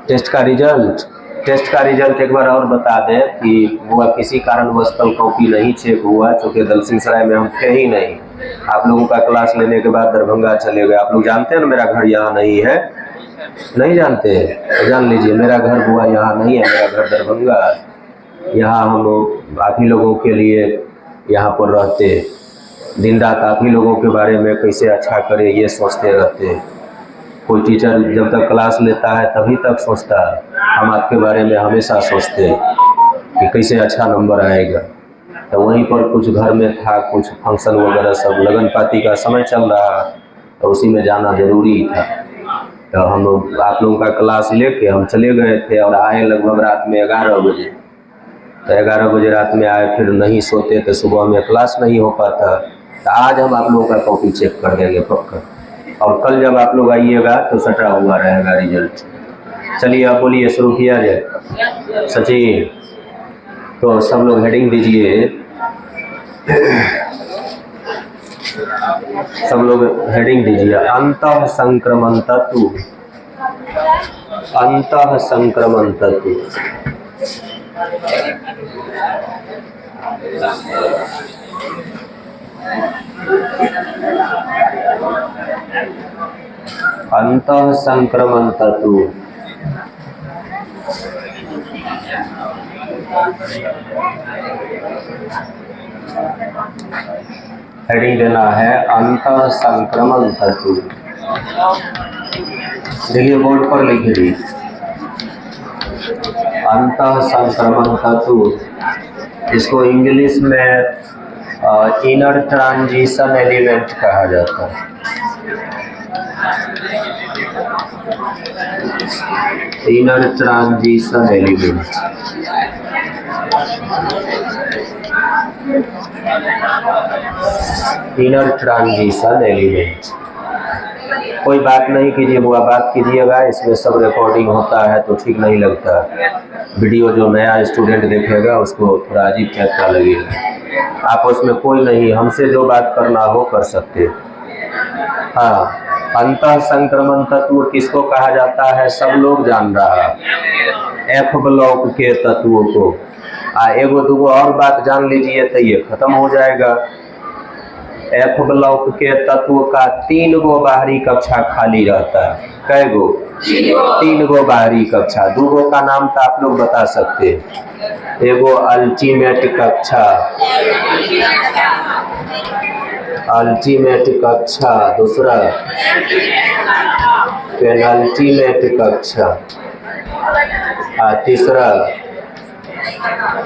Test का result एक बार और बता दें कि हुआ किसी कारणवश कल कॉपी नहीं चेक हुआ, चूँकि दलसिंहसराय में हम थे ही नहीं। आप लोगों का क्लास लेने के बाद दरभंगा चले गए। आप लोग जानते हैं ना मेरा घर यहाँ नहीं है, नहीं जानते? जान लीजिए, मेरा घर हुआ यहाँ नहीं है, मेरा घर दरभंगा। यहाँ हम आप ही लोगों के लिए यहाँ पर रहते, दिन रात आप ही लोगों के बारे में कैसे अच्छा करें ये सोचते रहते। कोई टीचर जब तक क्लास लेता है तभी तक सोचता है, हम आपके बारे में हमेशा सोचते कि कैसे अच्छा नंबर आएगा। तो वहीं पर कुछ घर में था, कुछ फंक्शन वगैरह सब लगन पाती का समय चल रहा, तो उसी में जाना ज़रूरी था। तो हम आप लोगों का क्लास लेके हम चले गए थे और आए लगभग रात में 11 बजे। तो 11 बजे रात में आए, फिर नहीं सोते तो सुबह में क्लास नहीं हो पाता। तो आज हम आप लोगों का कॉपी चेक कर देंगे पक्का, और कल जब आप लोग आइएगा तो सटा हुआ रहेगा रिजल्ट। चलिए आप बोलिए, शुरू किया जाए। सचिन, तो सब लोग हेडिंग दीजिए, सब लोग हेडिंग दीजिए। अंतः संक्रमण तत्व, अंतः संक्रमण तत्व। अंतः संक्रमण तत्व हेडिंग देना है अंतः संक्रमण तत्व। देखिए बोर्ड पर लिख दी, अंतः संक्रमण तत्व। इसको इंग्लिश में इनर ट्रांजिशन एलिमेंट कहा जाता है। Inner transition element. Inner transition element. कोई बात नहीं कीजिए बुआ, बात कीजिएगा, इसमें सब रिकॉर्डिंग होता है तो ठीक नहीं लगता। वीडियो जो नया स्टूडेंट देखेगा उसको थोड़ा अजीब टाइप का लगेगा। आप उसमें कोई नहीं, हमसे जो बात करना हो कर सकते। हाँ, अंतः संक्रमण तत्व किसको कहा जाता है सब लोग जान रहा है, एफ ब्लॉक के तत्वों को। एगो दूगो और बात जान लीजिए तो ये खत्म हो जाएगा। एफ ब्लॉक के तत्व का 3 गो बाहरी कक्षा खाली रहता है। कै गो? 3 गो बाहरी कक्षा। 2 गो का नाम तो आप लोग बता सकते। एगो अल्टीमेट कक्षा, अल्टीमेट कक्षा, दूसरा पेनल्टीमेट कक्षा, तीसरा,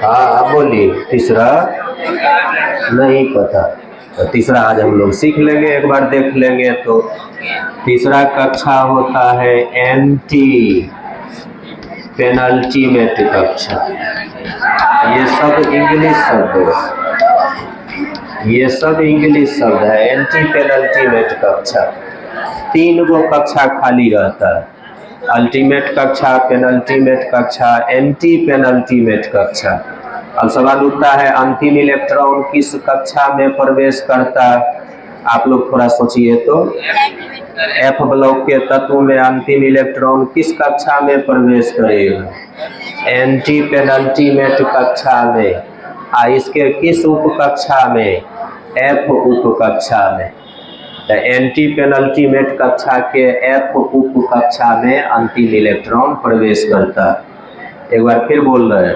हाँ आप बोलिए, तीसरा नहीं पता। तो तीसरा आज हम लोग सीख लेंगे, एक बार देख लेंगे। तो तीसरा कक्षा होता है एंटी पेनल्टीमेट कक्षा। ये सब इंग्लिश शब्द है, ये सब इंग्लिश शब्द है। एंटी पेनल्टीमेट कक्षा, 3 गो कक्षा खाली रहता है, अल्टीमेट कक्षा, पेनल्टीमेट कक्षा, एंटी पेनल्टीमेट कक्षा। अब सवाल उठता है अंतिम इलेक्ट्रॉन किस कक्षा में प्रवेश करता है? आप लोग थोड़ा सोचिए तो। एफ ब्लॉक के तत्व में अंतिम इलेक्ट्रॉन किस कक्षा में प्रवेश करेगा? एंटी पेनल्टीमेट कक्षा में। इसके किस उप कक्षा में? एफ उप कक्षा में। तो एंटी पेनल्टीमेट कक्षा के एफ उप कक्षा में अंतिम इलेक्ट्रॉन प्रवेश करता है। एक बार फिर बोल रहे हैं,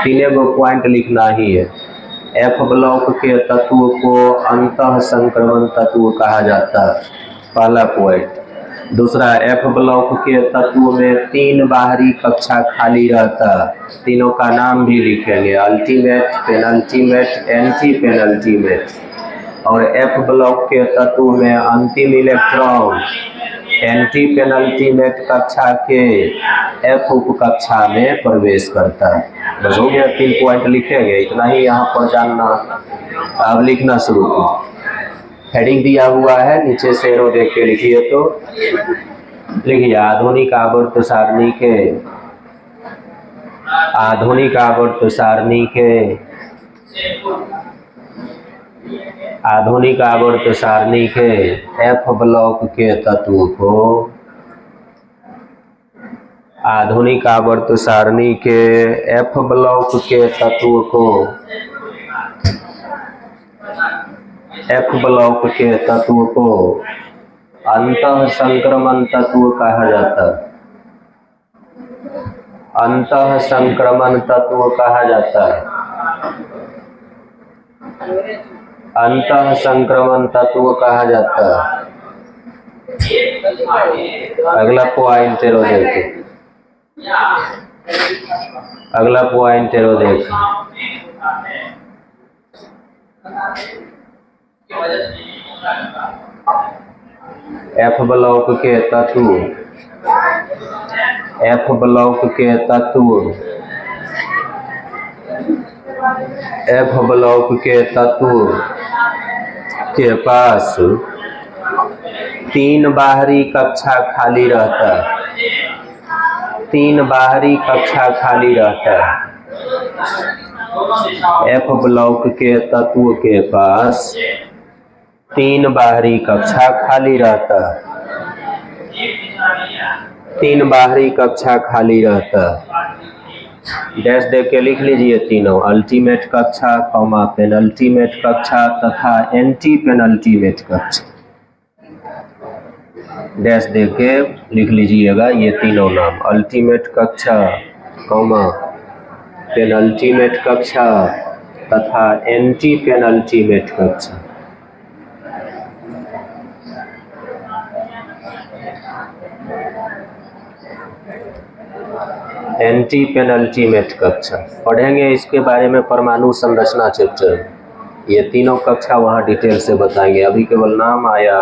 3 गो पॉइंट लिखना ही है। एफ ब्लॉक के तत्व को अंतः संक्रमण तत्व कहा जाता है, पहला पॉइंट। दूसरा, एफ ब्लॉक के तत्व में 3 बाहरी कक्षा खाली रहता है, तीनों का नाम भी लिखेंगे, अल्टीमेट, पेनल्टीमेट, एंटी पेनल्टीमेट। और एफ ब्लॉक के तत्व में अंतिम इलेक्ट्रॉन एंटी पेनल्टीमेट कक्षा के एफ उप कक्षा में प्रवेश करता है। बस हो गया, 3 पॉइंट लिखेंगे, इतना ही यहाँ पर जानना। अब लिखना शुरू कीजिए। हेडिंग दिया हुआ है, नीचे से एरो देख के लिखिए। तो लिखिए आधुनिक आवर्त सारणी के, आधुनिक आवर्त सारणी के आधुनिक आवर्त सारणी के एफ ब्लॉक के तत्व को आधुनिक आवर्त सारणी के एफ ब्लॉक के तत्व को अंतः संक्रमण तत्व कहा जाता है। अंतः संक्रमण तत्व कहा जाता है। अंतः संक्रमण तत्व कहा जाता है। अगला पॉइंट टेरो देखिए। अगला पॉइंट टेरो देखिए। एफ ब्लॉक के तत्व एफ ब्लॉक के तत्व एफ ब्लॉक के तत्व के पास 3 बाहरी कक्षा खाली रहता है। 3 बाहरी कक्षा खाली रहता है। एफ ब्लॉक के तत्व के पास 3 बाहरी कक्षा खाली रहता है। 3 बाहरी कक्षा खाली रहता है। डैश दे के लिख लीजिए तीनों, अल्टीमेट कक्षा, कॉमा पेनल्टीमेट कक्षा तथा एंटी पेनल्टीमेट कक्षा। डैश दे के लिख लीजिएगा ये तीनों नाम, अल्टीमेट कक्षा, कॉमा पेनल्टीमेट कक्षा तथा एंटी पेनल्टीमेट कक्षा। एंटी पेनल्टीमेट कक्षा पढ़ेंगे इसके बारे में परमाणु संरचना चैप्टर। ये तीनों कक्षा वहाँ डिटेल से बताएंगे, अभी केवल नाम आया।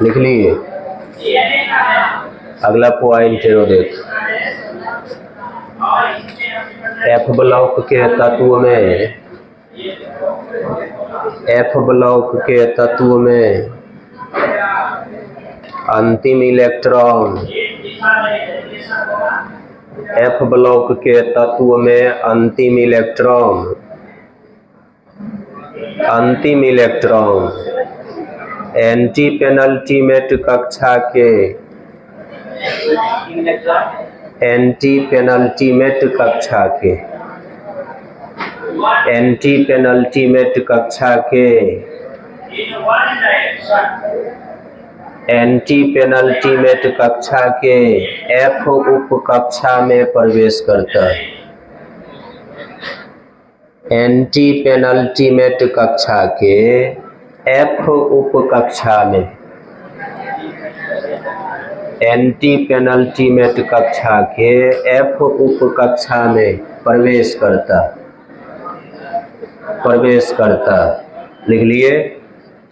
लिख लिए। अगला पॉइंट देख, एफ ब्लॉक के तत्व में एफ ब्लॉक के तत्व में अंतिम इलेक्ट्रॉन एफ ब्लॉक के तत्व में अंतिम इलेक्ट्रॉन एंटी पेनल्टीमेट कक्षा के एंटी पेनल्टीमेट कक्षा के एंटी पेनल्टीमेट कक्षा के एंटी पेनल्टीमेट कक्षा के एफ उप कक्षा में प्रवेश करता है। एंटी पेनल्टीमेट कक्षा के एफ उप कक्षा में एंटी पेनल्टीमेट कक्षा के एफ उप कक्षा में प्रवेश करता। लिख लिए।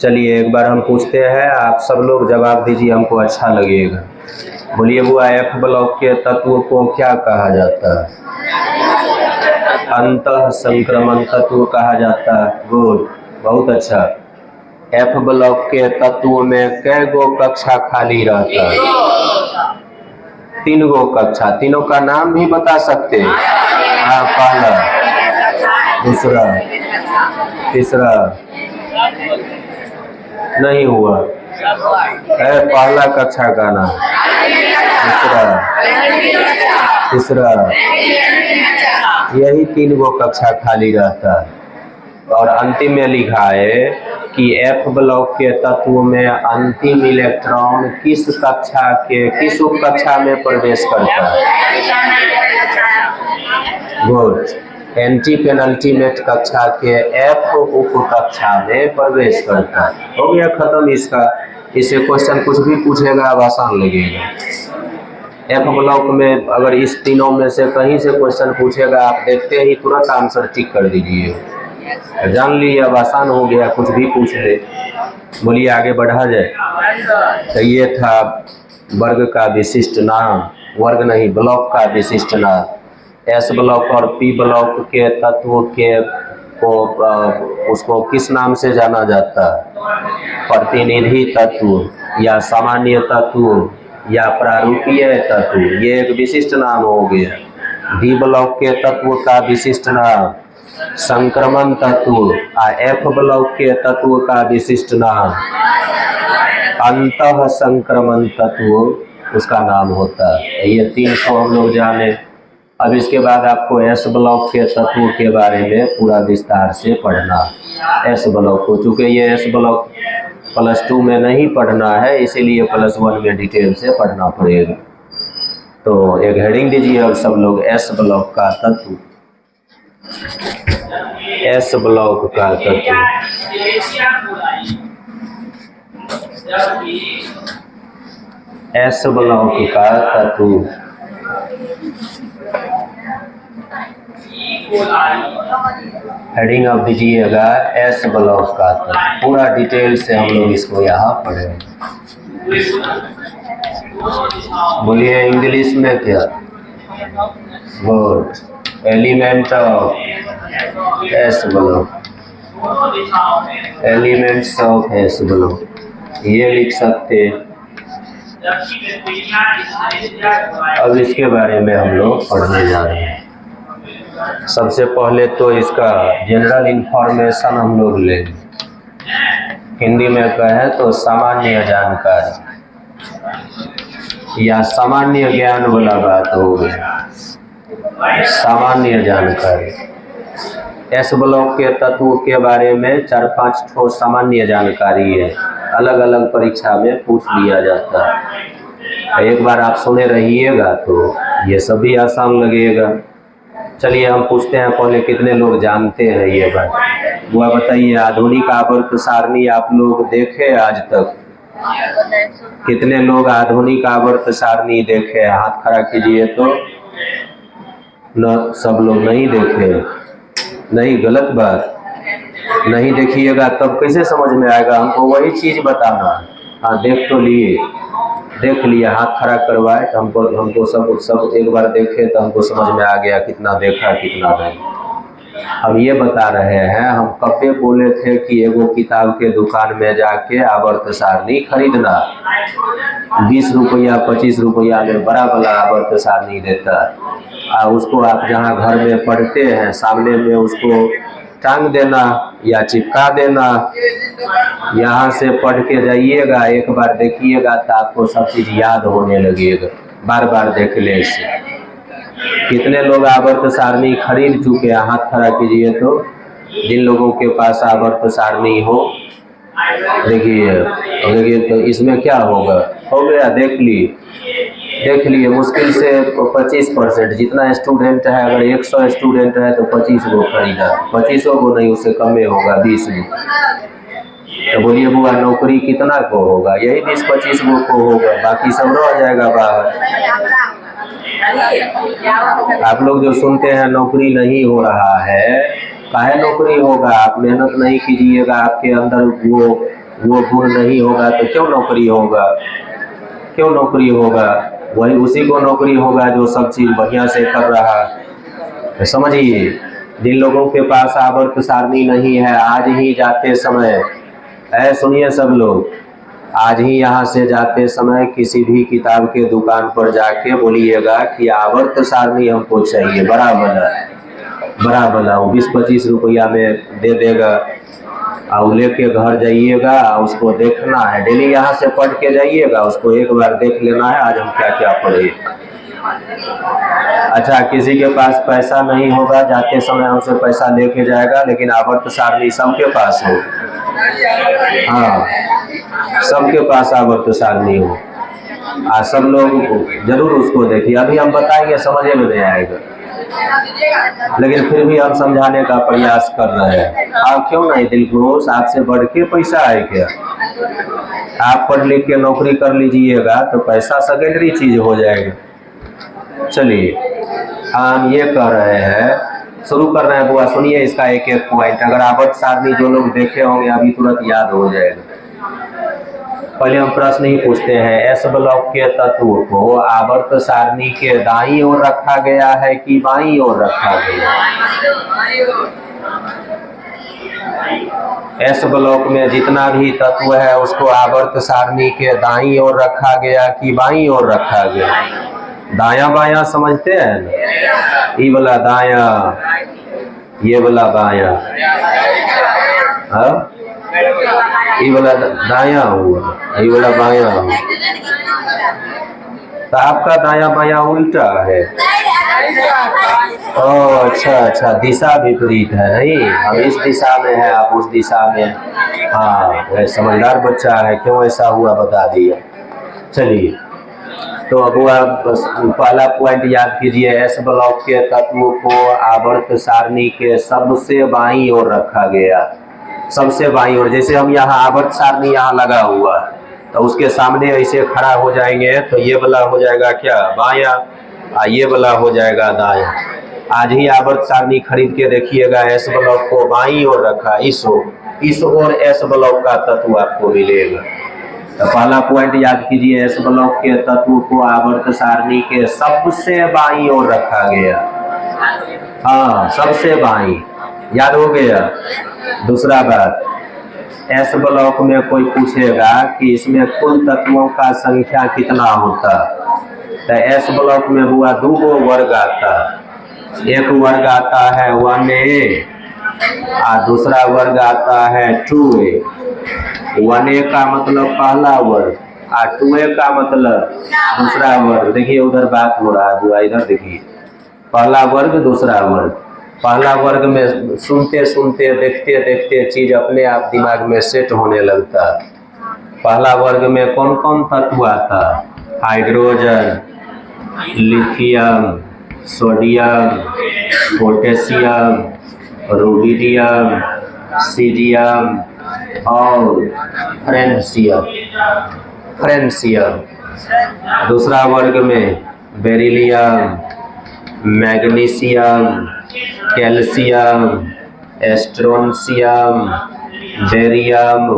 चलिए एक बार हम पूछते हैं, आप सब लोग जवाब दीजिए, हमको अच्छा लगेगा। बोलिए बुआ, एफ ब्लॉक के तत्व को क्या कहा जाता है? अंतः संक्रमण तत्व कहा जाता है। गुड, बहुत अच्छा। एफ ब्लॉक के तत्व में कै गो कक्षा खाली रहता है? 3 गो कक्षा। तीनों का नाम भी बता सकते हैं? हाँ, पहला, दूसरा, तीसरा। नहीं हुआ है। पहला कक्षा का नाम, दूसरा, तीसरा, यही 3 गो कक्षा खाली रहता है। और अंतिम में लिखा है कि एफ ब्लॉक के तत्व में अंतिम इलेक्ट्रॉन किस उप कक्षा में प्रवेश करता है? गुड, एंटी पेनल्टीमेट कक्षा के एफ उप कक्षा में प्रवेश करता है। हो गया खत्म इसका। इसे क्वेश्चन कुछ भी पूछेगा अब आसान लगेगा। एफ ब्लॉक में अगर इस तीनों में से कहीं से क्वेश्चन पूछेगा, आप देखते ही तुरंत आंसर टिक कर दीजिए। जान लीजिए अब आसान हो गया, कुछ भी पूछ ले। बोलिए आगे बढ़ा जाए। तो ये था वर्ग का विशिष्ट नाम, वर्ग नहीं ब्लॉक का विशिष्ट नाम। एस ब्लॉक और पी ब्लॉक के तत्व के को उसको किस नाम से जाना जाता है? प्रतिनिधि तत्व या सामान्य तत्व या प्रारूपीय तत्व, ये एक विशिष्ट नाम हो गया। डी ब्लॉक के तत्व का विशिष्ट नाम संक्रमण तत्व, और एफ ब्लॉक के तत्व का विशिष्ट नाम अंतः संक्रमण तत्व उसका नाम होता है। ये 3 को हम लोग जाने। अब इसके बाद आपको एस ब्लॉक के तत्वों के बारे में पूरा विस्तार से पढ़ना। एस ब्लॉक को, चूँकि ये एस ब्लॉक +2 में नहीं पढ़ना है, इसीलिए +1 में डिटेल से पढ़ना पड़ेगा। तो एक हेडिंग दीजिए अब सब लोग, एस ब्लॉक का तत्व। एस ब्लॉक का तत्व, एस ब्लॉक का तत्व। हेडिंग अब दीजिएगा एस ब्लॉक का तत्व। पूरा डिटेल से हम लोग इसको यहाँ पढ़ेंगे। बोलिए इंग्लिश में क्या? Good. Element of S block, elements of S block, ये लिख सकते। अब इसके बारे में हम लोग पढ़ने जा रहे हैं। सबसे पहले तो इसका जनरल इंफॉर्मेशन हम लोग लेंगे। हिंदी में कहें तो सामान्य जानकारी या सामान्य ज्ञान वाला बात हो गया। सामान्य जानकारी, एस ब्लॉक के तत्वों के बारे में 4-5 ठो सामान्य जानकारी है, अलग अलग परीक्षा में पूछ लिया जाता है। एक बार आप सुने रहिएगा तो ये सभी आसान लगेगा। चलिए हम पूछते हैं पहले, कितने लोग जानते हैं ये बात? वो बताइए, आधुनिक आवर्त सारणी आप लोग देखे आज तक? कितने लोग आधुनिक आवर्त सारणी देखे? हाथ खड़ा कीजिए तो। न, सब लोग नहीं देखे? नहीं, गलत बात। नहीं देखिएगा तब कैसे समझ में आएगा? हमको वही चीज बताना। हाँ, देख तो लिए, देख लिया, हाथ खड़ा करवाए तो हमको सब एक बार देखे तो हमको समझ में आ गया कितना देखा कितना नहीं। हम ये बता रहे हैं, हम कब बोले थे कि एगो किताब के दुकान में जाके आवर्त सारणी खरीदना। 20 रुपया 25 रुपया में बड़ा वाला आवर्त सारणी देता है, और उसको आप जहाँ घर में पढ़ते हैं सामने में उसको टांग देना या चिपका देना। यहाँ से पढ़ के जाइएगा, एक बार देखिएगा तो आपको सब चीज़ याद होने लगेगा बार बार देखने से। कितने लोग आवर्त सारणी खरीद चुके हैं? हाथ खड़ा कीजिए तो। जिन लोगों के पास आवर्त सारणी हो, देखिए तो इसमें क्या होगा? हो गया, देख लिए मुश्किल से 25%। जितना स्टूडेंट है, अगर 100 स्टूडेंट है तो 25 गो खरीदा, 25 गो नहीं, उससे कम होगा, 20 गो। तो बोलिए बुआ, नौकरी कितना को होगा? यही 20-25 गो को होगा, बाकी सब रह जाएगा बाहर। आप लोग जो सुनते हैं नौकरी नहीं हो रहा है, काहे नौकरी होगा? आप मेहनत नहीं कीजिएगा, आपके अंदर वो गुण नहीं होगा तो क्यों नौकरी होगा? क्यों नौकरी होगा? वही उसी को नौकरी होगा जो सब चीज बढ़िया से कर रहा है। समझिए, जिन लोगों के पास आवर्त सारणी नहीं है, आज ही जाते समय, सुनिए सब लोग, आज ही यहाँ से जाते समय किसी भी किताब के दुकान पर जाके बोलिएगा कि आवर्त सारणी हमको चाहिए, बड़ा वाला। वो 20-25 रुपया में दे देगा, और लेके घर जाइएगा, उसको देखना है। डेली यहाँ से पढ़ के जाइएगा, उसको एक बार देख लेना है आज हम क्या क्या पढ़े। अच्छा, किसी के पास पैसा नहीं होगा, जाते समय हमसे पैसा लेके जाएगा, लेकिन आवर्त सारणी सबके पास हो। हाँ, सबके पास आवर्त सारणी हो, सब लोग जरूर उसको देखिए। अभी हम बताएंगे, समझ में नहीं आएगा, लेकिन फिर भी हम समझाने का प्रयास कर रहे हैं। आप क्यों नहीं दिलखुश? आपसे बढ़ के पैसा है क्या? आप पढ़ लिख के नौकरी कर लीजिएगा तो पैसा सेकेंडरी चीज हो जाएगा। चलिए हम ये कह रहे हैं, शुरू कर रहे हैं बुआ। सुनिए इसका एक एक पॉइंट, अगर आवर्त सारणी जो लोग देखे होंगे अभी तुरंत याद हो जाएगा। पहले हम प्रश्न ही पूछते हैं, एस ब्लॉक के तत्व को आवर्त सारणी के दाईं ओर रखा गया है कि बाईं ओर रखा गया? एस ब्लॉक में जितना भी तत्व है उसको आवर्त सारणी के दाईं ओर रखा गया कि बाईं ओर रखा गया? दायां बायां समझते हैं ना? ये वाला दायां, ये वाला बायां, ये वाला दायां हुआ, ये वाला बायां हुआ। तो आपका दायां बायां उल्टा है। ओह अच्छा अच्छा, दिशा विपरीत है। नहीं, हम इस दिशा में है, आप उस दिशा में। हाँ, समझदार बच्चा है, क्यों ऐसा हुआ बता दिया। चलिए, तो अब आप पहला पॉइंट याद कीजिए, एस ब्लॉक के तत्वों को आवर्त सारणी के सबसे बाईं ओर रखा गया। सबसे बाईं ओर, जैसे हम यहाँ आवर्त सारणी यहाँ लगा हुआ है तो उसके सामने ऐसे खड़ा हो जाएंगे तो ये वाला हो जाएगा क्या? बायां, ये वाला हो जाएगा दायां। आज ही आवर्त सारणी खरीद के देखिएगा, एस ब्लॉक को बाईं ओर रखा, इस ओर एस ब्लॉक का तत्व आपको मिलेगा। तो पहला पॉइंट याद कीजिए, एस ब्लॉक के तत्व को आवर्त सारणी के सबसे बाईं ओर रखा गया। हाँ, सबसे बाईं, याद हो गया। दूसरा बात, एस ब्लॉक में कोई पूछेगा कि इसमें कुल तत्वों का संख्या कितना होता, तो एस ब्लॉक में हुआ दो वर्ग आता। एक वर्ग आता है 1A और दूसरा वर्ग आता है 2A। 1A का मतलब पहला वर्ग और 2A का मतलब दूसरा वर्ग। देखिए उधर बात हो रहा है बुआ, इधर देखिए, पहला वर्ग दूसरा वर्ग। पहला वर्ग में सुनते सुनते देखते देखते चीज अपने आप दिमाग में सेट होने लगता। पहला वर्ग में कौन कौन तत्व आता? Hydrogen, lithium, sodium, potassium, rubidium, cerium और फ्रेंशियम। दूसरा वर्ग में beryllium, magnesium, calcium, strontium, barium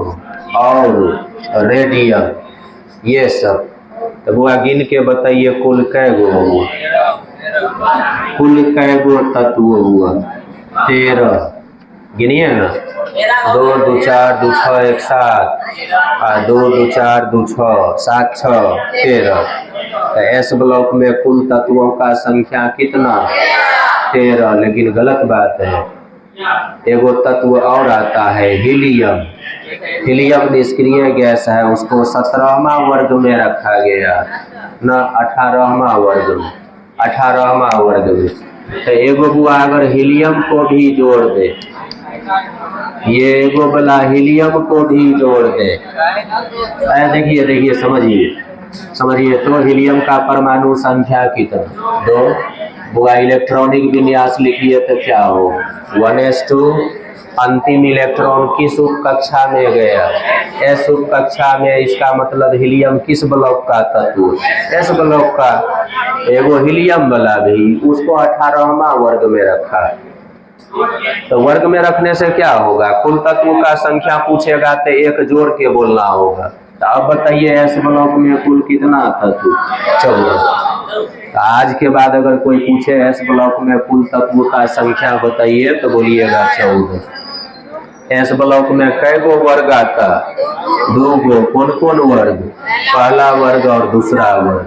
और रेडियम, ये सब। तो वो गिन के बताइए कुल कै गो हुआ? कुल कै गो तत्व हुआ? 13। गिनिए ना, 2 2 4 2 6 1 7 2 2 4 2 6 7 6 13। तो एस ब्लॉक में कुल तत्वों का संख्या कितना? 13। लेकिन गलत बात है, एगो तत्व और आता है हीलियम। हीलियम निष्क्रिय गैस है, उसको 17वां वर्ग में रखा गया, न 18वां वर्ग में। 18वां वर्ग में। तो एगो बुआ अगर हीलियम को भी जोड़ दे, ये एगो वाला हीलियम को भी जोड़ दे, देखिए देखिए समझिए तो हीलियम का परमाणु संख्या कितना? 2। बुआ इलेक्ट्रॉनिक विन्यास लिखिए तो क्या हो? 1s2। अंतिम इलेक्ट्रॉन किस उप कक्षा में गया? एस उप कक्षा में। इसका मतलब हीलियम किस ब्लॉक का तत्व? एस ब्लॉक का। एगो हीलियम वाला भी, उसको 18वां वर्ग में रखा। तो वर्ग में रखने से क्या होगा? कुल तत्वों का संख्या पूछेगा तो एक जोड़ के बोलना होगा। तो अब बताइए एस ब्लॉक में कुल कितना तत्व? 14। आज के बाद अगर कोई पूछे एस ब्लॉक में कुल तत्वों का संख्या बताइए तो बोलिएगा 14। एस ब्लॉक में कै गो वर्ग आता? 2 गो। कौन कौन वर्ग? पहला वर्ग और दूसरा वर्ग।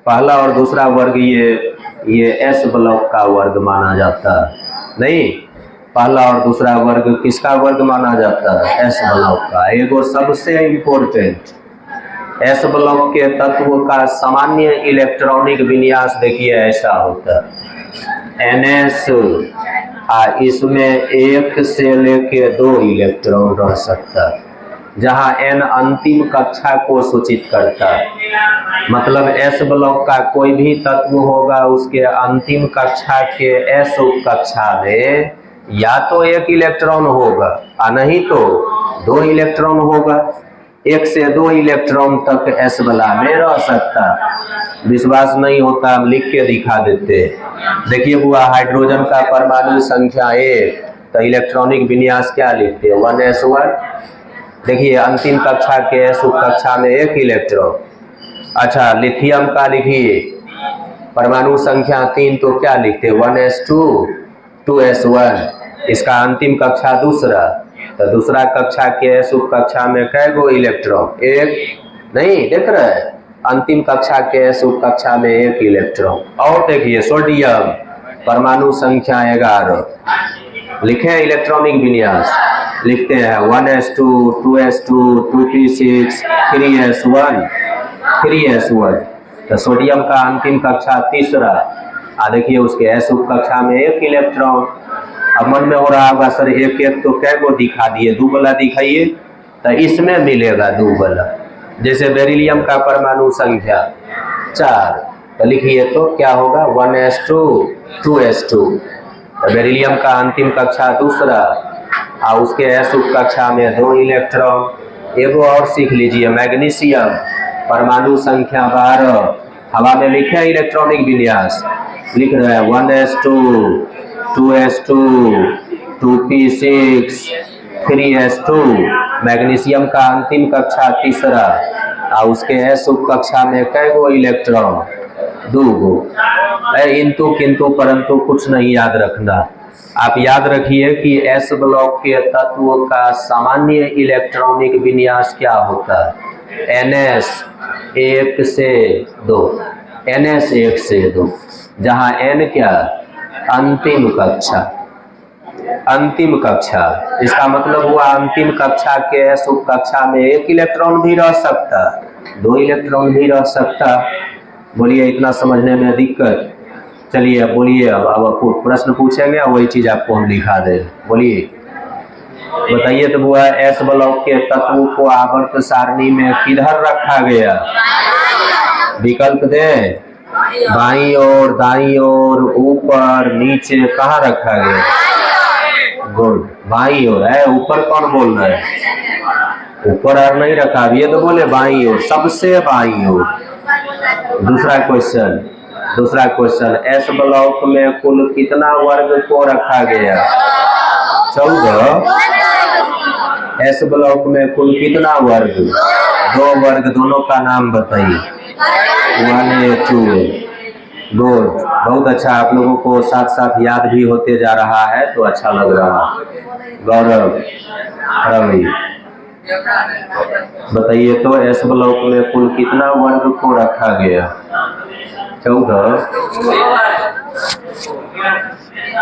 पहला और दूसरा वर्ग ये एस ब्लॉक का वर्ग माना जाता नहीं। पहला और दूसरा वर्ग किसका वर्ग माना जाता है? एस ब्लॉक का। एगो सबसे इम्पोर्टेंट, एस ब्लॉक के तत्व का सामान्य इलेक्ट्रॉनिक विन्यास देखिए ऐसा होता है, NS, इसमें 1 से लेके 2 इलेक्ट्रॉन रह सकता है, जहां N अंतिम कक्षा को सूचित करता है। मतलब एस ब्लॉक का कोई भी तत्व होगा उसके अंतिम कक्षा के एस उप कक्षा में या तो 1 इलेक्ट्रॉन होगा और नहीं तो 2 इलेक्ट्रॉन होगा। 1 से 2 इलेक्ट्रॉन तक एस वाला में रह सकता। विश्वास नहीं होता हम लिख के दिखा देते। देखिए बुआ, हाइड्रोजन का परमाणु संख्या 1, तो इलेक्ट्रॉनिक विन्यास क्या लिखते हैं? 1s1। देखिए अंतिम कक्षा के एस उप कक्षा में 1 इलेक्ट्रॉन। अच्छा, लिथियम का लिखिए परमाणु संख्या 3, तो क्या लिखते हैं? 1s2 2s1। इसका अंतिम कक्षा दूसरा। तो दूसरा कक्षा के एस उप कक्षा में कै गो इलेक्ट्रॉन? एक नहीं, देख रहे हैं, अंतिम कक्षा के एस उप कक्षा में एक इलेक्ट्रॉन। और देखिए सोडियम परमाणु संख्या 11, लिखे इलेक्ट्रॉनिक विन्यास, लिखते हैं 1s2 2s2 2p6 3s1 3s1। तो सोडियम का अंतिम कक्षा तीसरा, देखिए उसके एस उप कक्षा में एक इलेक्ट्रॉन। अब मन में हो रहा होगा सर एक एक तो कै गो दिखा दिए, दो वाला दिखाइए, तो इसमें मिलेगा दो वाला। जैसे बेरिलियम का परमाणु संख्या 4, तो लिखिए तो क्या होगा 1s2 2s2। बेरिलियम का अंतिम कक्षा दूसरा, और उसके एस उप कक्षा में 2 इलेक्ट्रॉन। एगो और सीख लीजिए, मैग्नीशियम परमाणु संख्या 12, हवा में लिखे इलेक्ट्रॉनिक विन्यास, लिख रहे हैं 1s2 2s2 2p6 3s2। Magnesium का अंतिम कक्षा तीसरा, और उसके एस उप कक्षा में कै गो इलेक्ट्रॉन? 2 गो। इंतु किंतु परंतु कुछ नहीं याद रखना, आप याद रखिए कि एस ब्लॉक के तत्व का सामान्य इलेक्ट्रॉनिक विन्यास क्या होता है? ns 1 से 2, ns 1 से 2, जहाँ n क्या? अंतिम कक्षा, अंतिम कक्षा। इसका मतलब हुआ अंतिम कक्षा के एस उप कक्षा में एक इलेक्ट्रॉन भी रह सकता, 2 इलेक्ट्रॉन भी रह सकता। बोलिए इतना समझने में दिक्कत? चलिए अब बोलिए, अब प्रश्न पूछेंगे वही चीज आपको हम लिखा दे। बोलिए बताइए तो बुआ, एस ब्लॉक के तत्व को आवर्त सारणी में किधर रखा गया? विकल्प दे, बाईं ओर, दाईं ओर, ऊपर, नीचे, कहाँ रखा गया? गुड, बाईं ओर है। ऊपर कौन बोल रहा है? ऊपर और नहीं रखा, ये तो बोले बाईं ओर, सबसे बाईं ओर। दूसरा क्वेश्चन, एस ब्लॉक में कुल कितना वर्ग को रखा गया? 14। एस ब्लॉक में कुल कितना वर्ग? 2 वर्ग, दोनों का नाम बताइए। 1a 2a। गुड, बहुत अच्छा, आप लोगों को साथ साथ याद भी होते जा रहा है तो अच्छा लग रहा। गौरव, रवि, बताइए तो एस ब्लॉक में कुल कितना वर्ग को रखा गया? 14।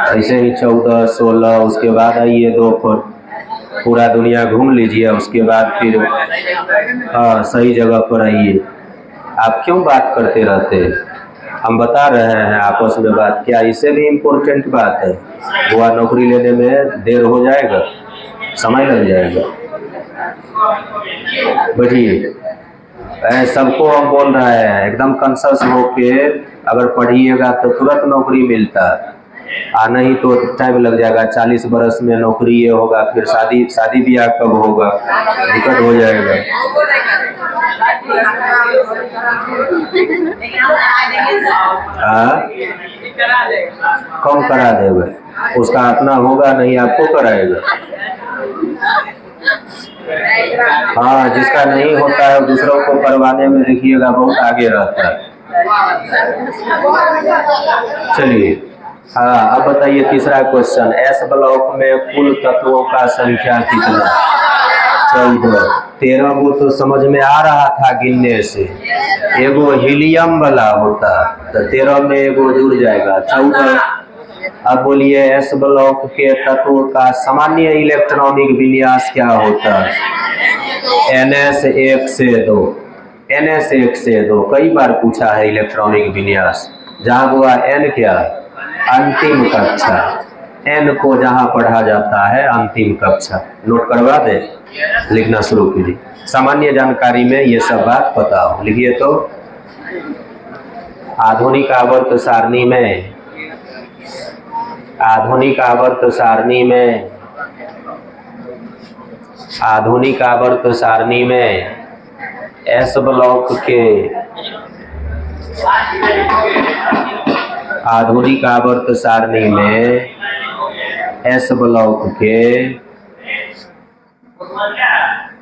ऐसे ही 14 16, उसके बाद आइए 2 पर, पूरा दुनिया घूम लीजिए, उसके बाद फिर हाँ सही जगह पर आइए। आप क्यों बात करते रहते हैं? हम बता रहे हैं आपस में बात, क्या इससे भी इम्पोर्टेंट बात है? हुआ नौकरी लेने में देर हो जाएगा, समय लग जाएगा। बढ़िए, सबको हम बोल रहे हैं एकदम कंसस होके अगर पढ़िएगा तो तुरंत नौकरी मिलता, नहीं तो टाइम लग जाएगा। 40 बरस में नौकरी ये होगा, फिर शादी ब्याह कब होगा, दिक्कत हो जाएगा। हाँ, कम करा देगा, उसका अपना होगा नहीं, आपको कराएगा। हाँ, जिसका नहीं होता है दूसरों को करवाने में देखिएगा बहुत आगे रहता है। चलिए हाँ, अब बताइए तीसरा क्वेश्चन, एस ब्लॉक में कुल तत्वों का संख्या कितना? 14। 13 वो तो समझ में आ रहा था गिनने से, एगो हीलियम वाला होता तो 13 में एगो जुड़ जाएगा 14। अब बोलिए एस ब्लॉक के तत्व का सामान्य इलेक्ट्रॉनिक विन्यास क्या होता है? ns 1 से 2, ns 1 से 2 कई बार पूछा है इलेक्ट्रॉनिक विन्यास। जहाँ हुआ n क्या? अंतिम कक्षा, n को जहाँ पढ़ा जाता है अंतिम कक्षा। नोट करवा दे, लिखना शुरू कीजिए, सामान्य जानकारी में ये सब बात पता हो। लिखिए तो, आधुनिक आवर्त सारणी में, आधुनिक आवर्त सारणी में, आधुनिक आवर्त सारणी में एस ब्लॉक के, आधुनिक आवर्त सारणी में एस ब्लॉक के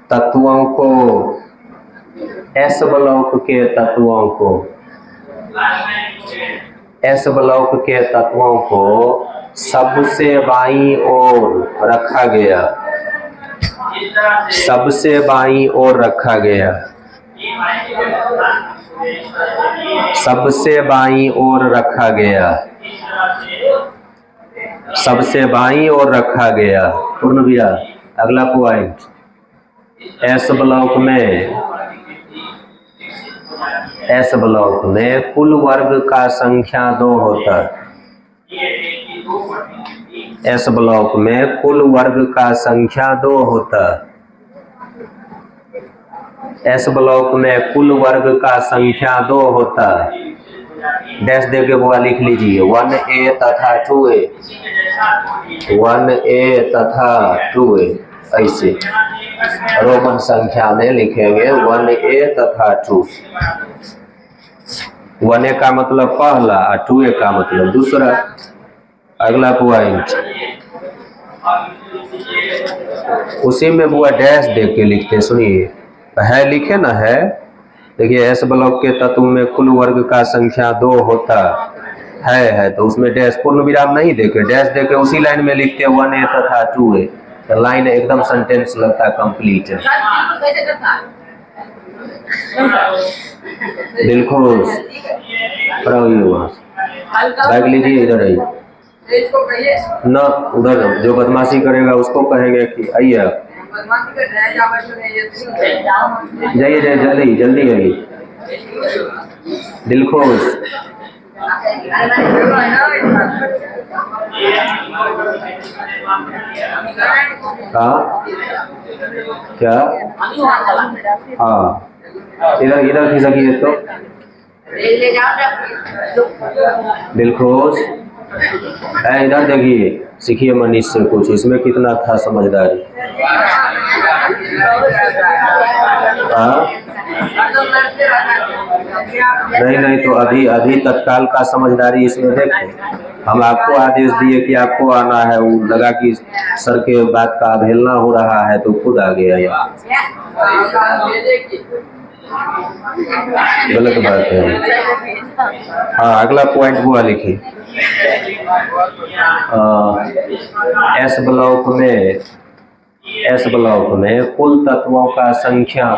तत्वों को, एस ब्लॉक के तत्वों को, एस ब्लॉक के तत्वों को सबसे बाईं ओर रखा गया। सबसे बाईं ओर रखा गया, सबसे बाईं ओर रखा गया, सबसे बाईं ओर रखा गया। पूर्ण विराम। अगला पॉइंट, एस ब्लॉक में कुल वर्ग का संख्या 2 होता है। एस ब्लॉक में कुल वर्ग का संख्या 2 होता है। एस ब्लॉक में कुल वर्ग का संख्या 2 होता है। डैश दे के बुआ लिख लीजिए, 1A तथा 2A, 1A तथा 2A, ऐसे रोमन संख्या में लिखेंगे 1A तथा 2। 1A का मतलब पहला और 2A का मतलब दूसरा। अगला पॉइंट, उसी में बुआ डैश दे के लिखते, सुनिए, है लिखे ना है। देखिए एस ब्लॉक के तत्व में कुल वर्ग का संख्या 2 होता है तो उसमें डैश पूर्ण विराम नहीं देके डैश देके उसी लाइन में लिखते 1A तथा 2A, तो लाइन एकदम सेंटेंस लगता कंप्लीट। दिल खुश बैग लीजिए, इधर आइए न, उधर जो बदमाशी करेगा उसको कहेंगे कि आइए आप, जाइए जाइए, जल्दी जल्दी आइए। दिल खुश, क्या? हाँ, इधर इधर खिसकिए तो। दिल खुश, इधर देखिए, सीखिए मनीष से कुछ, इसमें कितना था समझदारी। नहीं तो अभी तत्काल का समझदारी इसमें देखें। हम आपको आदेश दिए कि आपको आना है, वो लगा कि सर के बात का अवहेलना हो रहा है तो खुद आ गया यहाँ। गलत बात है। हाँ, अगला पॉइंट हुआ लिखिए, एस ब्लॉक में कुल तत्वों का संख्या,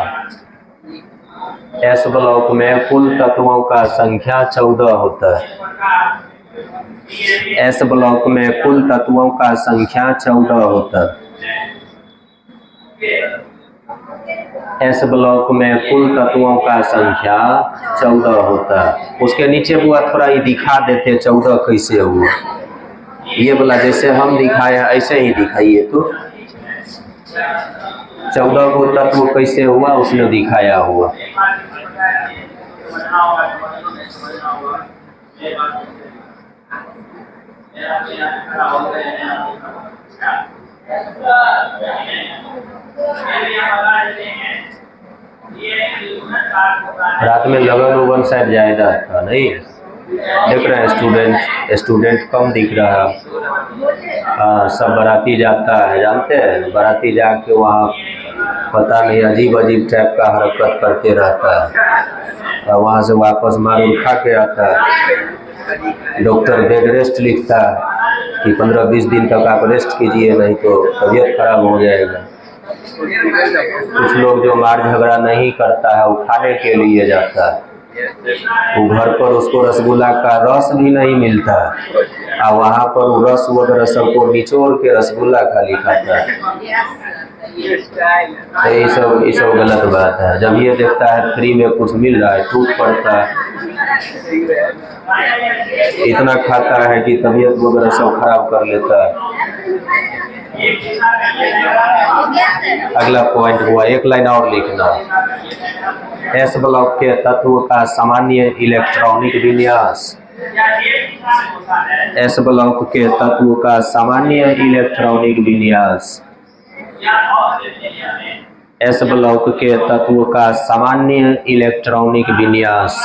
एस ब्लॉक में कुल तत्वों का संख्या 14 होता है। एस ब्लॉक में कुल तत्वों का संख्या 14 होता है। एस ब्लॉक में कुल तत्वों का संख्या 14 होता है। उसके नीचे हुआ थोड़ा ही दिखा देते 14 कैसे हुआ, ये बोला जैसे हम दिखाया ऐसे ही दिखाइए, तो 14 को तत्व कैसे हुआ उसने दिखाया हुआ। रात में लगन शायद ज्यादा था, नहीं देख रहे हैं, स्टूडेंट कम दिख रहा। हाँ, सब बाराती जाता है, जानते हैं, बाराती जाके वहाँ पता नहीं अजीब टाइप का हरकत करते रहता है और वहाँ से वापस मार खा के आता है। डॉक्टर बेड रेस्ट लिखता है कि 15-20 दिन तक आप रेस्ट कीजिए, नहीं तो तबीयत खराब हो जाएगा। कुछ लोग जो मार झगड़ा नहीं करता है वो खाने के लिए जाता है, वो घर पर उसको रसगुल्ला का रस भी नहीं मिलता और वहाँ पर वो रस वगैरह सबको निचोड़ के रसगुल्ला खाली खाता है। तो ये सब गलत बात है। जब ये देखता है फ्री में कुछ मिल रहा है टूट पड़ता है, इतना खाता है कि तबीयत वगैरह सब खराब कर लेता है। अगला पॉइंट हुआ, एक लाइन और लिखना, एस ब्लॉक के तत्व का सामान्य इलेक्ट्रॉनिक विन्यास। एस ब्लॉक के तत्व का सामान्य इलेक्ट्रॉनिक विन्यास। एस ब्लॉक के तत्व का सामान्य इलेक्ट्रॉनिक विन्यास,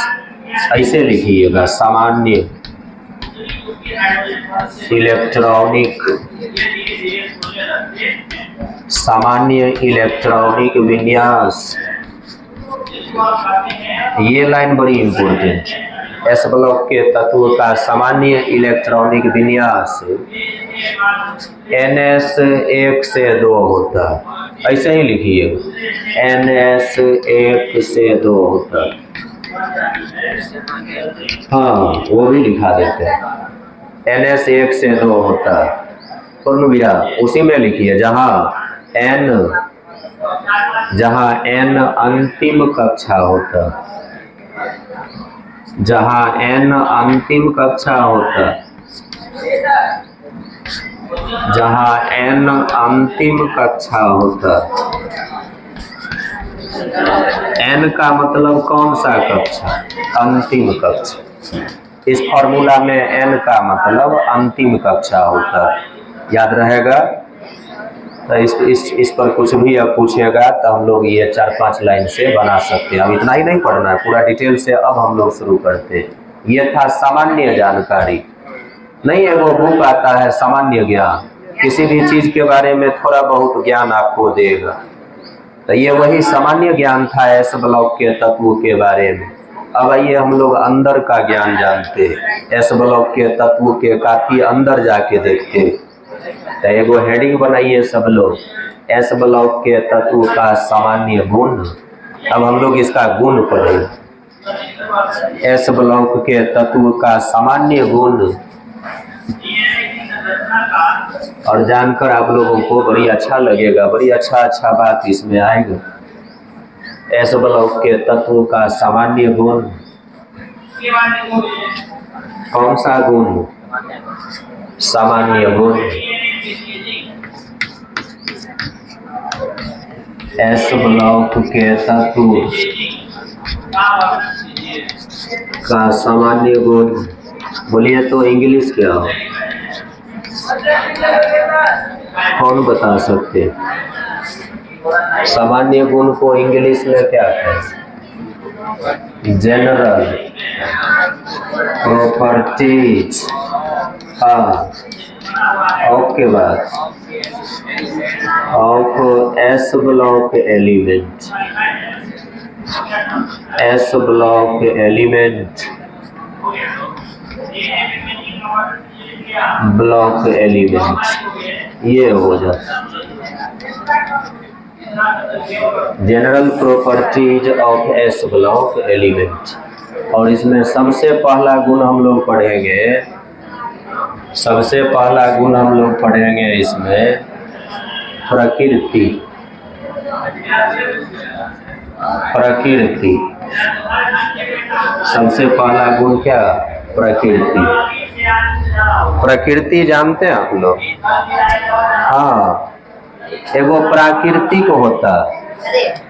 ऐसे लिखिएगा, सामान्य इलेक्ट्रॉनिक विन्यास। ये लाइन बड़ी इंपॉर्टेंट है। एस ब्लॉक के तत्व का सामान्य इलेक्ट्रॉनिक विन्यास NS 1 से 2 होता है। ऐसे ही लिखिए, NS 1 से 2 होता है। हाँ वो भी लिखा देते हैं, NS 1 से 2 होता है। पूर्ण विराम उसी में लिखिए जहाँ n अंतिम कक्षा होता, जहाँ n अंतिम कक्षा होता, जहाँ n अंतिम कक्षा होता। n का मतलब कौन सा कक्षा? अंतिम कक्षा। इस फॉर्मूला में n का मतलब अंतिम कक्षा होता है, याद रहेगा। तो इस पर कुछ भी अब पूछेगा तो हम लोग ये 4-5 लाइन से बना सकते हैं। अब इतना ही नहीं पढ़ना है, पूरा डिटेल से अब हम लोग शुरू करते हैं। ये था सामान्य जानकारी। नहीं है वो बुक आता है सामान्य ज्ञान, किसी भी चीज के बारे में थोड़ा बहुत ज्ञान आपको देगा। तो ये वही सामान्य ज्ञान था एस ब्लॉक के तत्व के बारे में। अब आइए हम लोग अंदर का ज्ञान जानते हैं, एस ब्लॉक के तत्व के काफी अंदर जाके देखते हैं। तो एगो हेडिंग बनाइए सब लोग, एस ब्लॉक के तत्व का सामान्य गुण। अब हम लोग इसका गुण पढ़ेंगे, एस ब्लॉक के तत्व का सामान्य गुण। और जानकर आप लोगों को बड़ी अच्छा लगेगा, बड़ी अच्छा बात इसमें आएगा। एस ब्लॉक के तत्व का सामान्य गुण, कौन सा गुण? सामान्य गुण। एस ब्लॉक के तत्व का सामान्य गुण बोलिए तो इंग्लिश क्या हो? कौन बता सकते? सामान्य गुण को इंग्लिश में क्या कहते? General properties. हाँ ओके बात of S block element, S block element, block element, ये हो जाता general properties of S block element. और इसमें सबसे पहला गुण हम लोग पढ़ेंगे, सबसे पहला गुण हम लोग पढ़ेंगे इसमें प्रकृति। प्रकृति सबसे पहला गुण क्या? प्रकृति। प्रकृति जानते हैं आप लोग? हाँ एगो प्राकृतिक होता,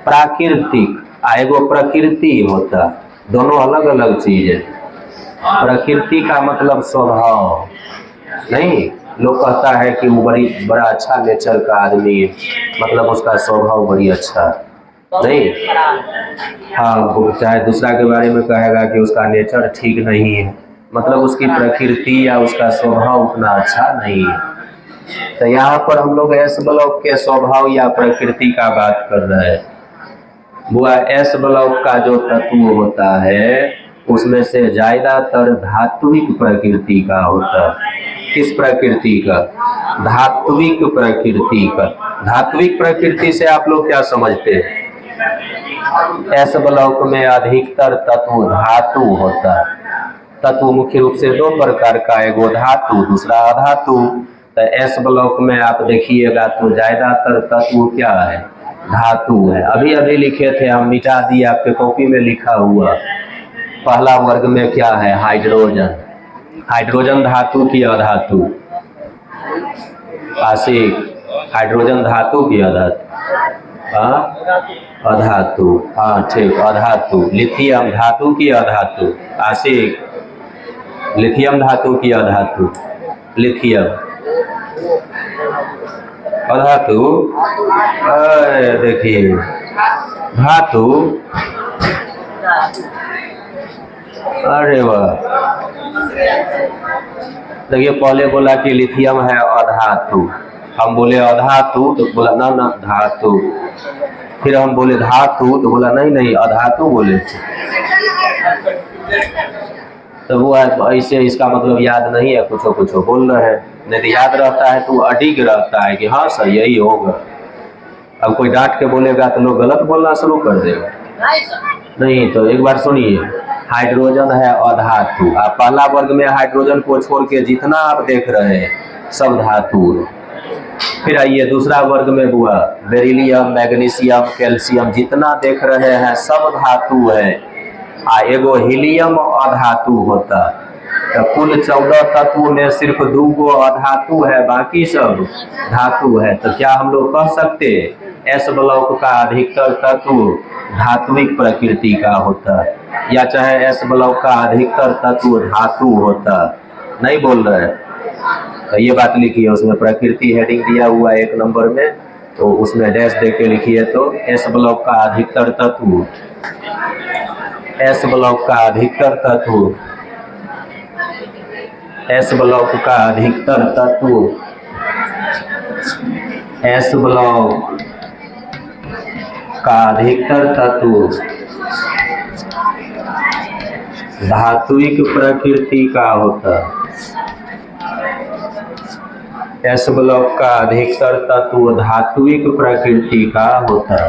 प्राकृतिक आ एगो प्रकृति होता, दोनों अलग अलग चीज है। प्रकृति का मतलब स्वभाव नहीं, लोग कहता है कि वो बड़ा अच्छा नेचर का आदमी है, मतलब उसका स्वभाव बड़ी अच्छा नहीं। हाँ चाहे दूसरा के बारे में कहेगा कि उसका नेचर ठीक नहीं है, मतलब उसकी प्रकृति या उसका स्वभाव उतना अच्छा नहीं है। तो यहाँ पर हम लोग एस ब्लॉक के स्वभाव या प्रकृति का बात कर रहे हैं। वो एस ब्लॉक का जो तत्व होता है उसमें से ज्यादातर धात्विक प्रकृति का होता है। किस प्रकृति का? धात्विक प्रकृति का। धात्विक प्रकृति से आप लोग क्या समझते हैं? एस ब्लॉक में अधिकतर तत्व धातु होता है। तत्व मुख्य रूप से दो प्रकार का, एगो धातु दूसरा अधातु। तो एस ब्लॉक में आप देखिएगा तो ज्यादातर तत्व क्या है? धातु है। अभी अभी लिखे थे हम, मिटा दिया, आपके कॉपी में लिखा हुआ। पहला वर्ग में क्या है? हाइड्रोजन। हाइड्रोजन धातु की अधातु? आशिक हाइड्रोजन धातु की अधातु? हाँ अधातु। हाँ ठीक अधातु। लिथियम धातु की अधातु? आशिक लिथियम धातु की अधातु? लिथियम अधातु। देखिए धातु, अरे वाह। देखिए पहले बोला कि लिथियम है अधातु, हम बोले अधातु तो बोला ना ना धातु, फिर हम बोले धातु तो बोला नहीं अधातु बोले। तो वो ऐसे इसका मतलब याद नहीं है, कुछ बोल रहे हैं, नहीं तो याद रहता है तो अडिग रहता है कि हाँ सर यही होगा। अब कोई डांट के बोलेगा तो लोग गलत बोलना शुरू कर देगा। नहीं, तो एक बार सुनिए, हाइड्रोजन है अधातु। आप पहला वर्ग में हाइड्रोजन को छोड़ के जितना आप देख रहे हैं सब धातु है। फिर आइए दूसरा वर्ग में हुआ बेरिलियम, मैग्नीशियम, कैल्शियम, जितना देख रहे हैं सब धातु है। एगो हीलियम अधातु होता, तो कुल 14 तत्व में सिर्फ 2 गो अधातु है, बाकी सब धातु है। तो क्या हम लोग कह सकते एस ब्लॉक का अधिकतर तत्व धात्विक प्रकृति का होता, या चाहे एस ब्लॉक का अधिकतर तत्व धातु होता? नहीं बोल रहे। तो ये बात लिखिए, उसमें प्रकृति हेडिंग दिया हुआ है 1 नंबर में, तो उसमें डैश दे के लिखिए। तो एस ब्लॉक का अधिकतर तत्व, एस ब्लॉक का अधिकतर तत्व, एस ब्लॉक का अधिकतर तत्व, एस ब्लॉक का अधिकतर तत्व धात्विक प्रकृति का होता। एस ब्लॉक का अधिकतर तत्व धात्विक प्रकृति का होता।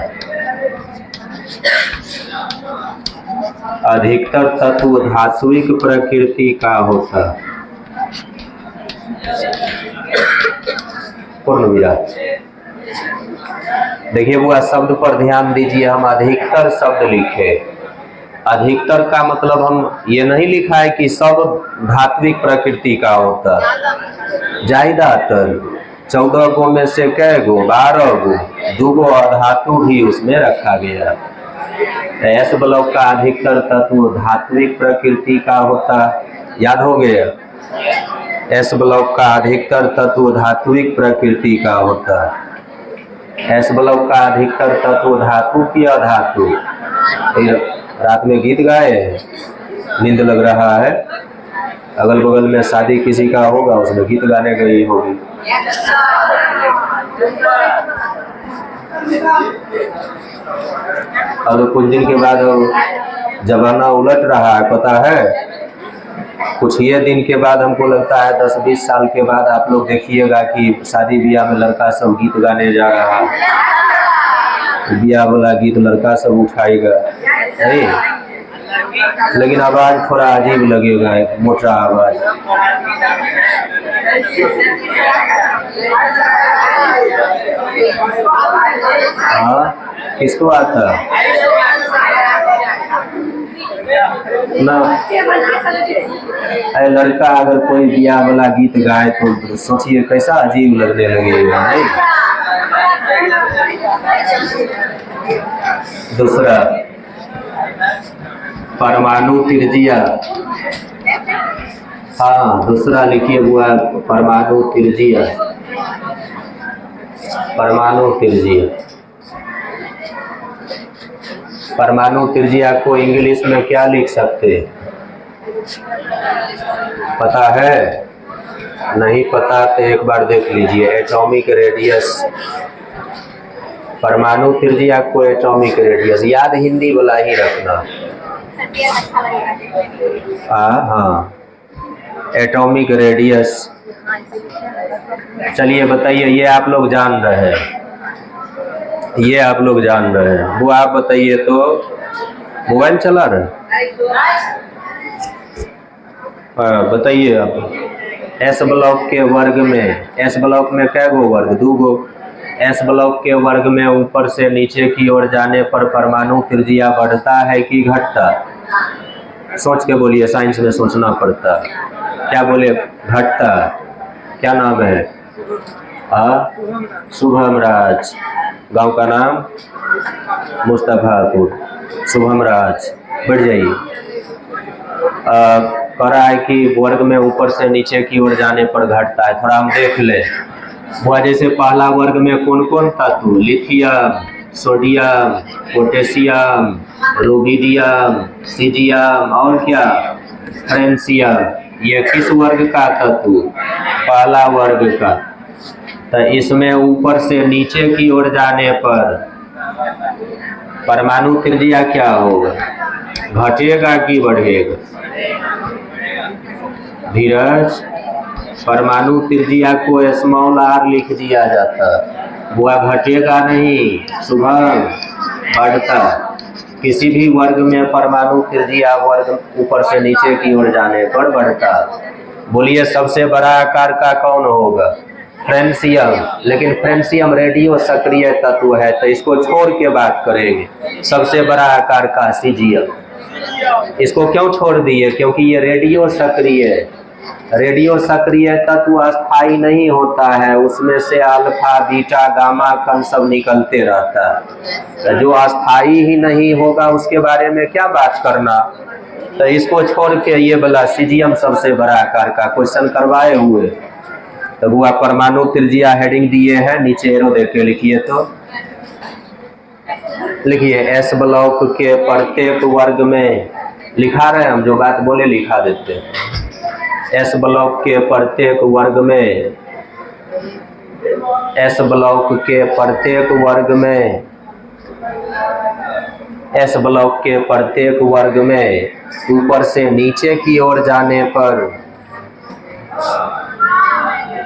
अधिकतर तत्व धात्विक प्रकृति का होता। पूर्ण विराम। देखिए बुआ, शब्द पर ध्यान दीजिए। हम अधिकतर शब्द लिखे, अधिकतर का मतलब हम ये नहीं लिखा है कि सब धात्विक प्रकृति का होता। ज्यादातर 14 गो में से कै गो, 12 गो, 2 गो अधातु भी उसमें रखा गया। एस ब्लॉक का अधिकतर तत्व धात्विक प्रकृति का होता। याद हो गया? एस ब्लॉक का अधिकतर तत्व धात्विक प्रकृति का होता। एस ब्लॉक का अधिकतर तत्व धातु की अधातु। रात में गीत गाए हैं, नींद लग रहा है, अगल बगल में शादी किसी का होगा, उसमें गीत गाने गई होगी। और कुछ दिन के बाद जमाना उलट रहा है, पता है? कुछ ये दिन के बाद हमको लगता है 10-20 साल के बाद आप लोग देखिएगा कि शादी ब्याह में लड़का सब गीत गाने जा रहा है। ब्याह वाला गीत लड़का सब उठाएगा, नहीं? लेकिन आवाज थोड़ा अजीब लगेगा, मोटा आवाज। हाँ, किसको आता ना? अरे लड़का अगर कोई ब्याह वाला गीत गाए तो सोचिए कैसा अजीब लगने लगेगा, नहीं? दूसरा परमाणु त्रिज्या। हाँ, दूसरा लिखिए हुआ परमाणु त्रिज्या। परमाणु त्रिज्या, परमाणु त्रिज्या को इंग्लिश में क्या लिख सकते हैं? पता है? नहीं पता तो एक बार देख लीजिए। Atomic radius. परमाणु त्रिज्या को एटॉमिक रेडियस, याद हिंदी वाला ही रखना। हाँ, एटॉमिक रेडियस। चलिए बताइए, ये आप लोग जान रहे हैं, ये आप लोग जान रहे हैं। वो आप बताइए तो, मोबाइल चला रहे? बताइए आप। एस ब्लॉक के वर्ग में, एस ब्लॉक में कै गो वर्ग? 2 गो। एस ब्लॉक के वर्ग में ऊपर से नीचे की ओर जाने पर परमाणु त्रिज्या बढ़ता है कि घटता? सोच के बोलिए, साइंस में सोचना पड़ता। क्या बोले? घटता। क्या नाम है? शुभम राज। गांव का नाम मुस्तफापुर। शुभम राज, बढ़ जाइए। कह रहा है कि वर्ग में ऊपर से नीचे की ओर जाने पर घटता है। थोड़ा हम देख ले। वह जैसे पहला वर्ग में कौन कौन तत्व? Lithium, sodium, potassium, rubidium, caesium और क्या? फ्रेंसियम। ये किस वर्ग का तत्व? पहला वर्ग का। तो इसमें ऊपर से नीचे की ओर जाने पर परमाणु त्रिज्या क्या होगा? घटेगा कि बढ़ेगा? धीरज, परमाणु त्रिज्या को स्मॉल r लिख दिया जाता, बुआ घटेगा नहीं, शुभम बढ़ता। किसी भी वर्ग में परमाणु त्रिज्या वर्ग ऊपर से नीचे की ओर जाने पर बढ़ता। बोलिए सबसे बड़ा आकार का कौन होगा? फ्रेंसियम। लेकिन फ्रेंसियम रेडियो सक्रिय तत्व है, तो इसको छोड़ के बात करेंगे। सबसे बड़ा आकार का सीजियम, इसको क्यों छोड़ दिए? क्योंकि ये रेडियो सक्रिय है। रेडियो सक्रिय तत्व अस्थाई नहीं होता है, उसमें से अल्फा बीटा गामा कण सब निकलते रहता है। जो अस्थाई ही नहीं होगा उसके बारे में क्या बात करना। तो इसको छोड़ के ये वाला सीजियम सबसे बड़ा आकार का क्वेश्चन करवाए हुए। तो वो परमाणु त्रिज्या हेडिंग दिए हैं, नीचे एरो देके लिखिए। तो लिखिए एस ब्लॉक के प्रत्येक वर्ग में, लिखा रहे हम जो बात बोले लिखा देते हैं। एस ब्लॉक के प्रत्येक वर्ग में, एस ब्लॉक के प्रत्येक वर्ग में, एस ब्लॉक के प्रत्येक वर्ग में ऊपर से नीचे की ओर जाने पर,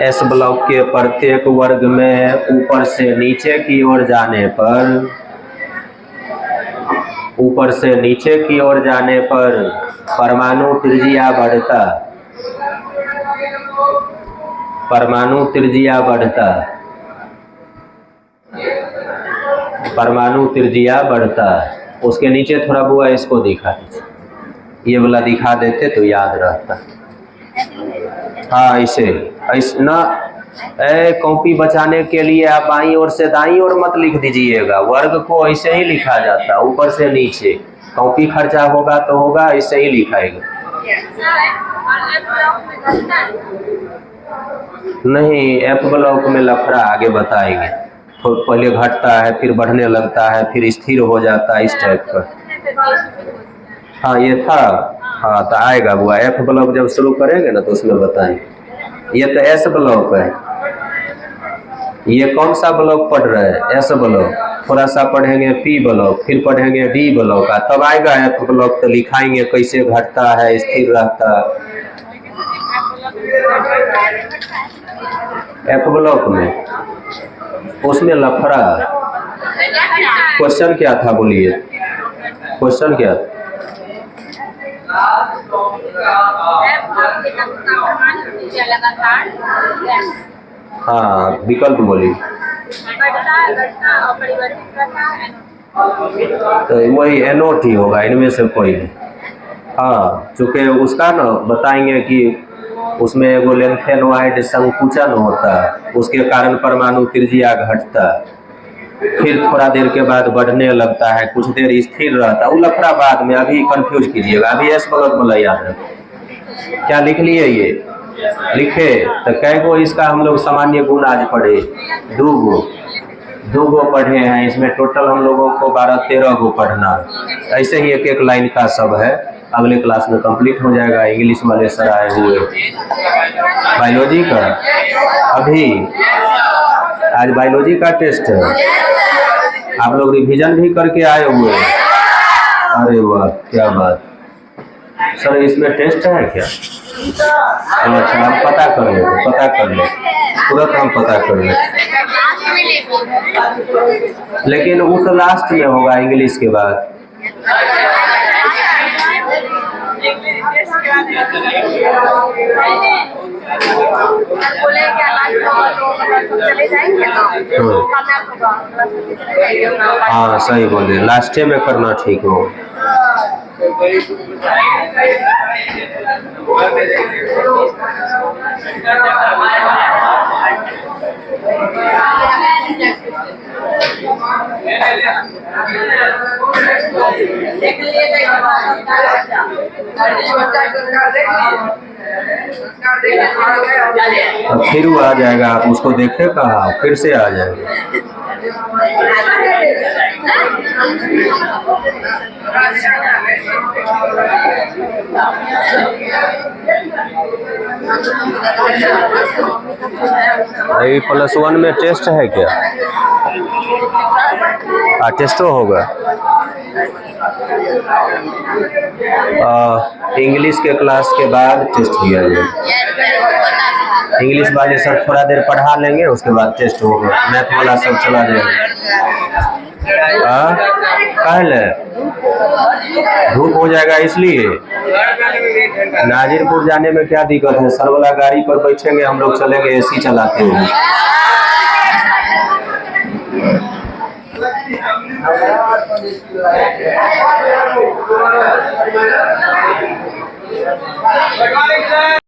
एस ब्लॉक के प्रत्येक वर्ग में ऊपर से नीचे की ओर जाने पर, ऊपर से नीचे की ओर जाने पर परमाणु त्रिज्या बढ़ता, परमाणु त्रिज्या बढ़ता, परमाणु त्रिज्या बढ़ता। उसके नीचे थोड़ा बुआ इसको दिखा दीजिए, ये वाला दिखा देते तो याद रहता। हाँ ऐसे ना, कॉपी बचाने के लिए आप बाईं ओर से दाईं ओर मत लिख दीजिएगा, वर्ग को ऐसे ही लिखा जाता ऊपर से नीचे। कॉपी खर्चा होगा तो होगा, ऐसे ही लिखाएगा। नहीं, एफ ब्लॉक में लफड़ा आगे बताएंगे। तो पहले घटता है, फिर बढ़ने लगता है, फिर स्थिर हो जाता है, इस टाइप का। हाँ ये था, हाँ तो आएगा बुआ। एफ ब्लॉक जब शुरू करेंगे ना तो उसमें बताएंगे। ये तो एस ब्लॉक है, ये कौन सा ब्लॉक पढ़ रहे हैं? S block. थोड़ा सा पढ़ेंगे पी ब्लॉक, फिर पढ़ेंगे डी ब्लॉक, तब आएगा एफ ब्लॉक। तो लिखाएंगे कैसे घटता है, स्थिर रहता है। एफ ब्लॉक में उसमें लफड़ा। क्वेश्चन क्या था बोलिए, क्वेश्चन क्या था? हाँ विकल्प बोलिए। तो वही एनोट ही होगा, इनमें से कोई नहीं। हाँ चूँकि उसका ना बताएंगे कि उसमें एगो लेंथेनॉइड संकुचन होता है, उसके कारण परमाणु त्रिज्या घटता है, फिर थोड़ा देर के बाद बढ़ने लगता है, कुछ देर स्थिर रहता है। वो लफड़ा बाद में, अभी कंफ्यूज कीजिएगा। अभी एस ब्लॉक वाला याद है। क्या लिख लिए? ये लिखे तो कै गो इसका हम लोग सामान्य गुण आज पढ़े? 2 गो, 2 गो पढ़े हैं। इसमें टोटल हम लोगों को 12-13 गो पढ़ना। ऐसे ही एक एक लाइन का सब है, अगले क्लास में कंप्लीट हो जाएगा। इंग्लिश वाले सर आए हुए, बायोलॉजी का अभी आज बायोलॉजी का टेस्ट है, आप लोग रिवीजन भी करके आए हुए हैं। अरे वाह क्या बात सर, इसमें टेस्ट है क्या? अच्छा हम पता कर ले, पता कर ले, तुरंत हम पता कर ले। लेकिन वो तो लास्ट में होगा, इंग्लिश के बाद। हाँ सही बोले, लास्टे में करना ठीक हो। अब फिर वो आ जाएगा, आप उसको देखे कहा, फिर से आ जाएगा। अभी +1 में टेस्ट है क्या? टेस्टो होगा। इंग्लिश के क्लास के बाद टेस्ट किया जाए। इंग्लिश वाले सर थोड़ा देर पढ़ा लेंगे, उसके बाद टेस्ट होगा। मैथ वाला सब चला जाएगा। कहले धूप हो जाएगा इसलिए। नाजिरपुर जाने में क्या दिक्कत है, सर वाला गाड़ी पर बैठेंगे, हम लोग चलेंगे एसी चलाते हुए।